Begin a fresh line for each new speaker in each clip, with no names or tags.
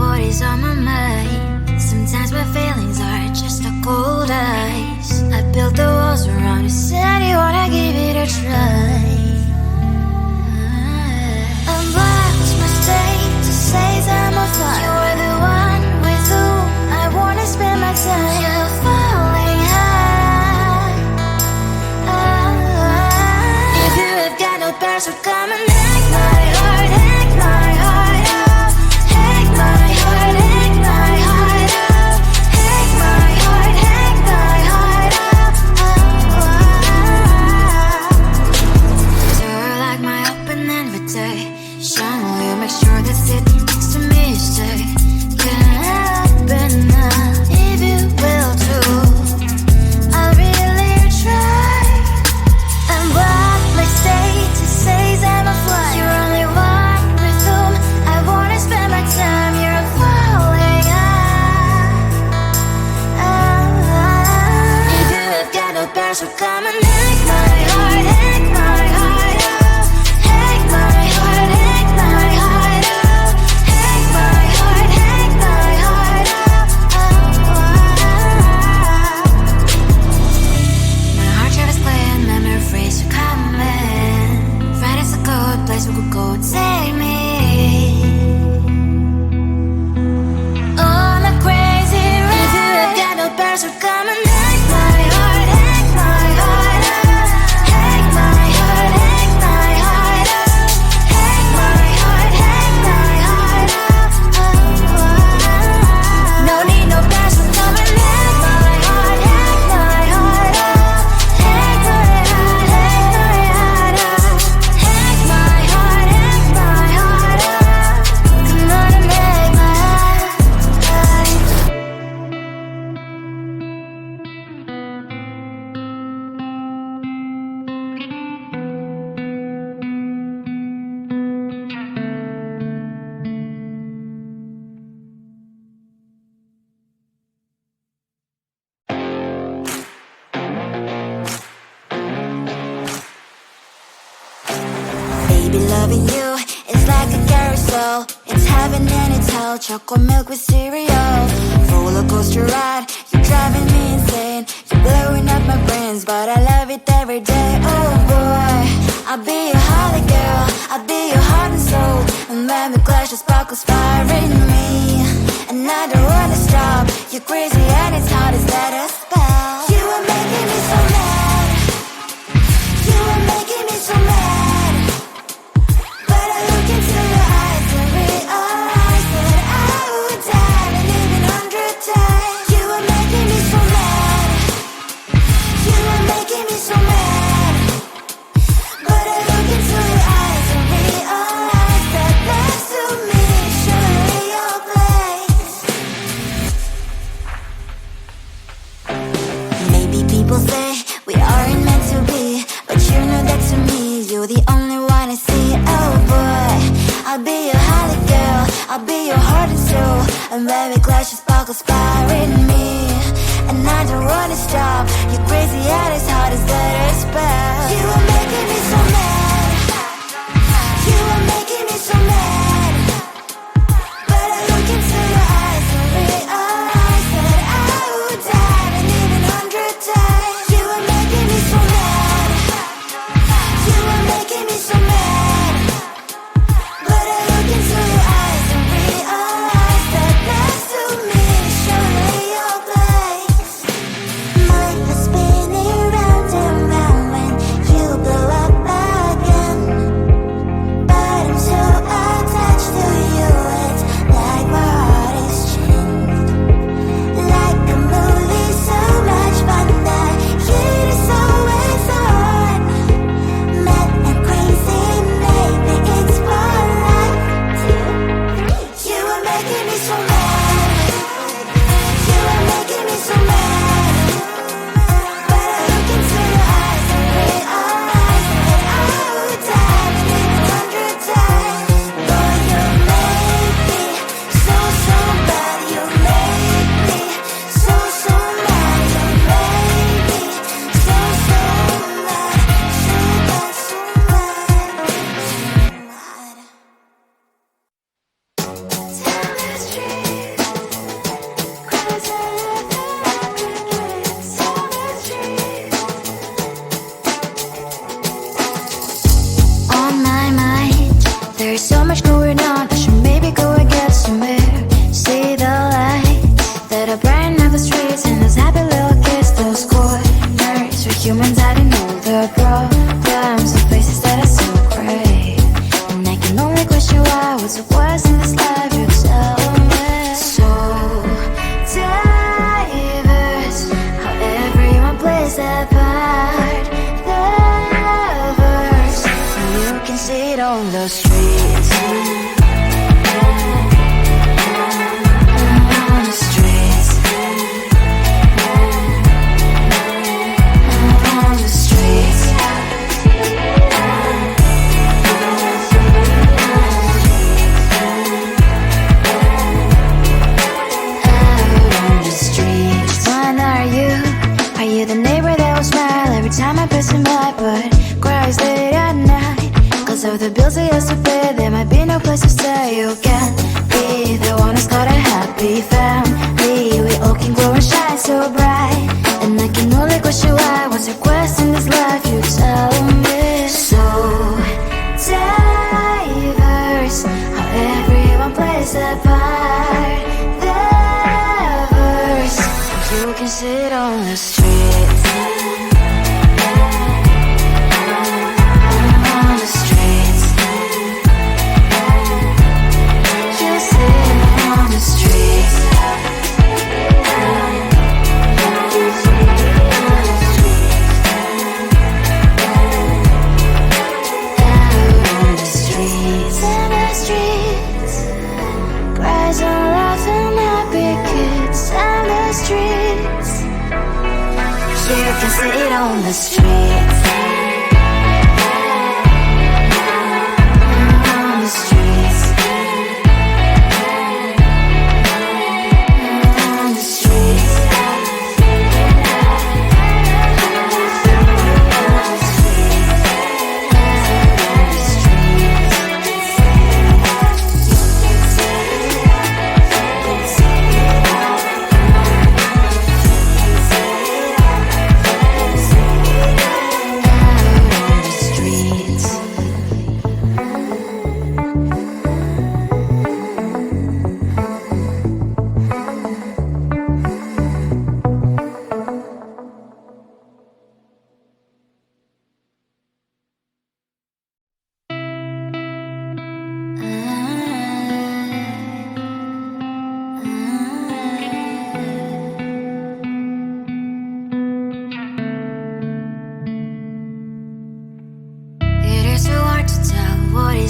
what is on my mind. Sometimes my feelings are just a cold ice. I built the walls around you, said you wanna give it a try. I'm lost my state to say I'm a fly. You're the one with whom I wanna spend my time. You're falling high. If you have got no parents, so come and hack my heart, hack my heart out. Hack my heart, hack my heart out. Hack my heart, hack my heart out. So like my open invitation, will you make sure that sitting next to me you stay? Can happen now, if you will too. I'll really try. I'm what my state to say I'm a fly. You're only one with whom I wanna spend my time. You're falling high. If you have got no parents, so come and hack my heart, hack my heart out. Hack my heart, hack my heart out. Hack my heart, hack my heart out. My heart drive is playing memories are coming. Friday's a good place we could go, take me on a crazy ride. If you have got no parents, so come and hack my heart, hack my heart out. Hack my heart, hack my heart out. Hack my heart, hack my heart out. No need no parents, so come and hack my heart, hack my heart out. Hack my heart, hack my heart out. Hack my heart, hack my heart out. Come on and make my heart. Baby, loving you is like a carousel. It's heaven and it's hell. Chocolate milk with cereal. Roller coaster ride. You're driving me insane. You're blowing up my brains, but I love it every day. Oh boy, I'll be your holly girl. I'll be your heart and soul. And when we clash, the sparkles fire in me. And I don't wanna stop. You're crazy and it's hard as that a spell. You are making me so mad. You are making me so mad. But I look into your eyes and realize that I would die and even 100 times. You are making me so mad. You are making me so mad. But I look into your eyes and realize that next to me is surely your place. Maybe people say we aren't meant to be, but you know that to me you're the only one I see. Oh boy, I'll be your holly girl. I'll be your heart and soul. And when we clash, the sparkles fire in me. And I don't wanna stop. You're crazy and as hard as that a spell. You are making me so mad. You are making me so mad. But I look into your eyes and realize that I would die and even 100 times. You are making me so mad. You are making me so mad. But I look into your eyes and realize that next to me is surely your place. Mind was spinning round and round when you blow up again. But I'm so attached to you, it's like my heart is chained. Like a movie, so much fun that heat is always on. Mad and crazy, maybe it's for life. You are making me so mad. You are making me so mad. But I look into your eyes and realize that I would die and even 100 times. Boy, you make me so, so bad. You make me so, so mad. You make me so, so mad. So bad, so mad, so mad. Tell the truth. that part, that verse. You can sit on the streets. On the streets. You sit on the streets. You can sit on the streets. On the streets. On the streets.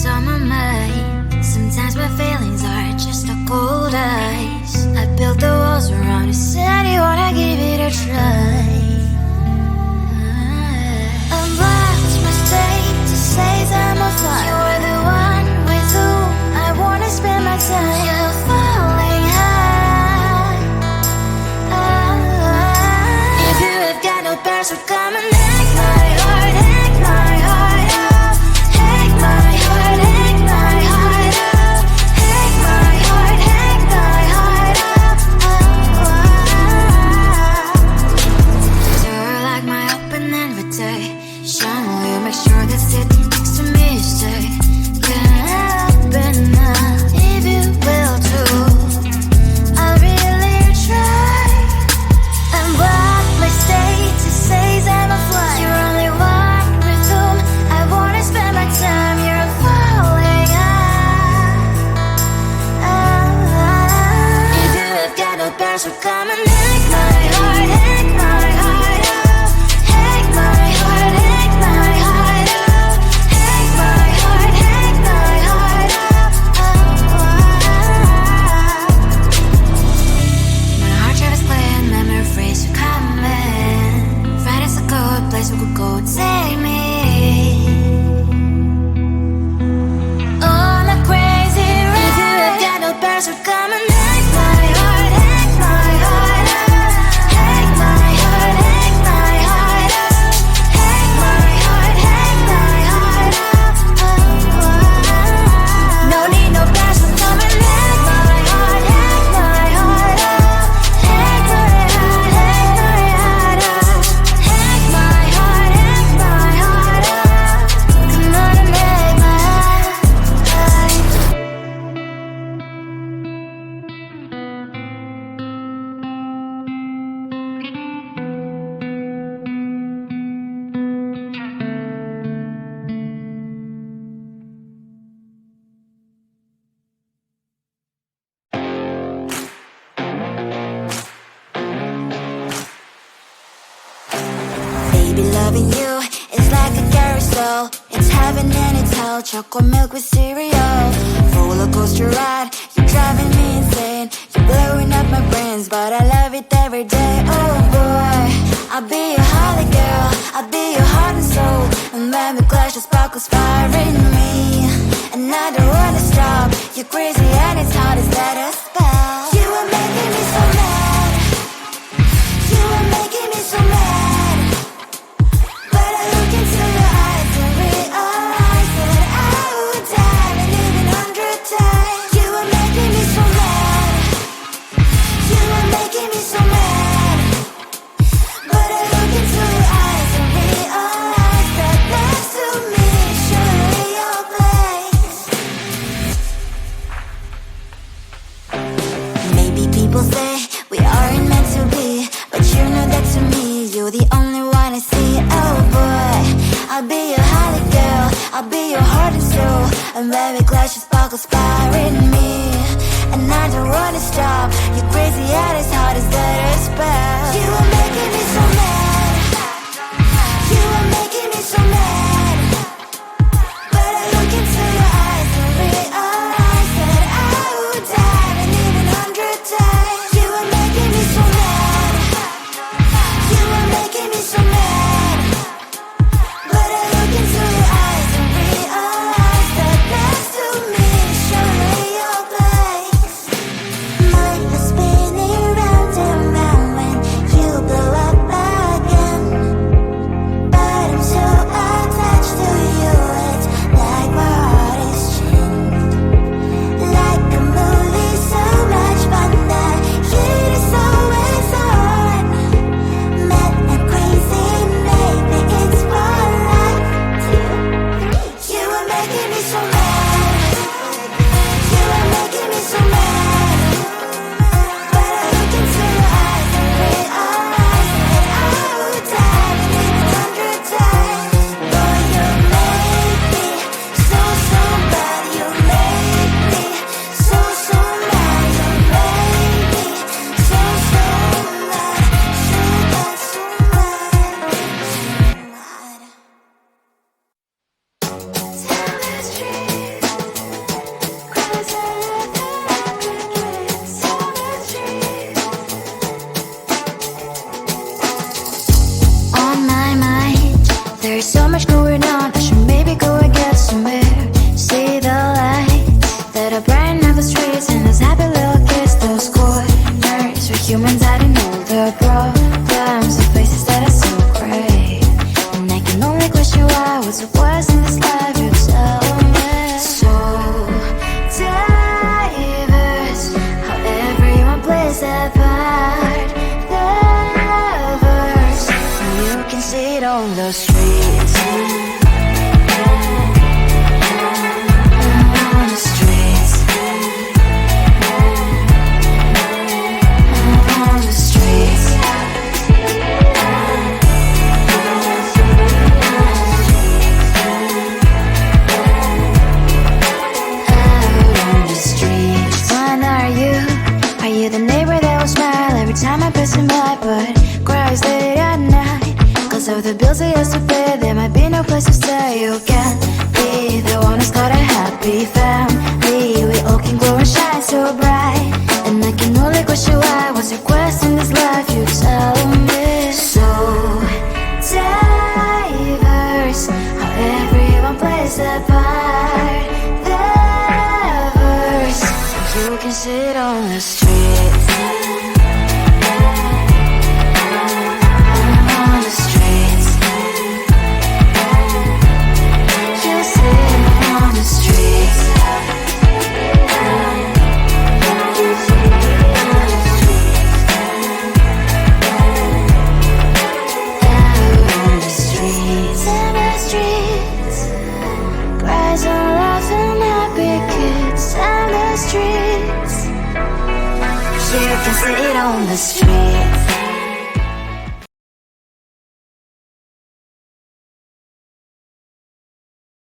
On my mind, sometimes my feelings are just a cold ice. I built the walls around you, said you wanna give it a try. I've lost my state to say I'm a fly. You're the one with whom I wanna spend my time. You're falling high. If you have got no parachute, come and hack my heart, hack my heart out. Hack my heart. So come and hack my heart, hack my heart out. Hack my heart, hack my heart out. Hack my heart, hack my heart out. My heart travels playing memory phrase you coming. Find us a good place we could go and take me. On a crazy ride. If you have got no parents, so come and hack my heart. Loving you is like a carousel. It's heaven and it's hell. Chocolate milk with cereal. Roller coaster ride. You're driving me insane. You're blowing up my brains, but I love it every day. Oh boy, I'll be your holly girl. I'll be your heart and soul. And when we clash, the sparkles fire in me. And I don't wanna stop. You're crazy and it's hard as that a spell. You are making me so mad. You are making me so mad. People say we aren't meant to be, but you know that to me, you're the only one I see. Oh boy, I'll be your holly girl, I'll be your heart and soul, and very glad you sparkles fire in me. And I don't wanna stop, you're crazy at as hard as that spell. You are making me so mad, you are making me so mad. But I look into your eyes and realize that I would die and even 100 times. You are making me so mad, you are making me so mad. But I look into your eyes and realize that next to me is surely your place. Mine is spinning round and round when you blow up again. But I'm so attached to you, it's like my heart is chained. Like a movie, so much fun, that heat is always on. Mad and crazy, maybe it's for life. You are making me so mad, you are making me so mad. But I look into your eyes and realize that I would die and even 100 times. Boy, you make me so, so bad. You make me so, so mad. You make me so, so mad. So bad, so mad, so mad. Tell the street, cries I live in crickets. Tell the street. On my mind, there's so much going on. I should maybe go and get somewhere. See the lights that are brighten up the streets, and those happy little kids, those corners where humans hiding all their problems, the places that are so great. And I can only question why, what's the worst in this life, you tell me. So diverse, how everyone plays their part. Lovers, you can see it on the streets. On the streets. On the streets. Out on the streets. When are you? Are you the neighbor that will smile every time I pass him by, but cries late at night? Cause of the bills he has to pay, there might be no place to stay. You can be the one who's got a happy family. We all can glow and shine so bright. And I can only question why, what's your quest in this life, you tell me. So diverse, how everyone plays their part. Lovers, you can sit on the streets. On the streets. You sit on the streets. Out on the streets. In the streets. Cries and laughing happy kids. In the streets. You can sit on the streets.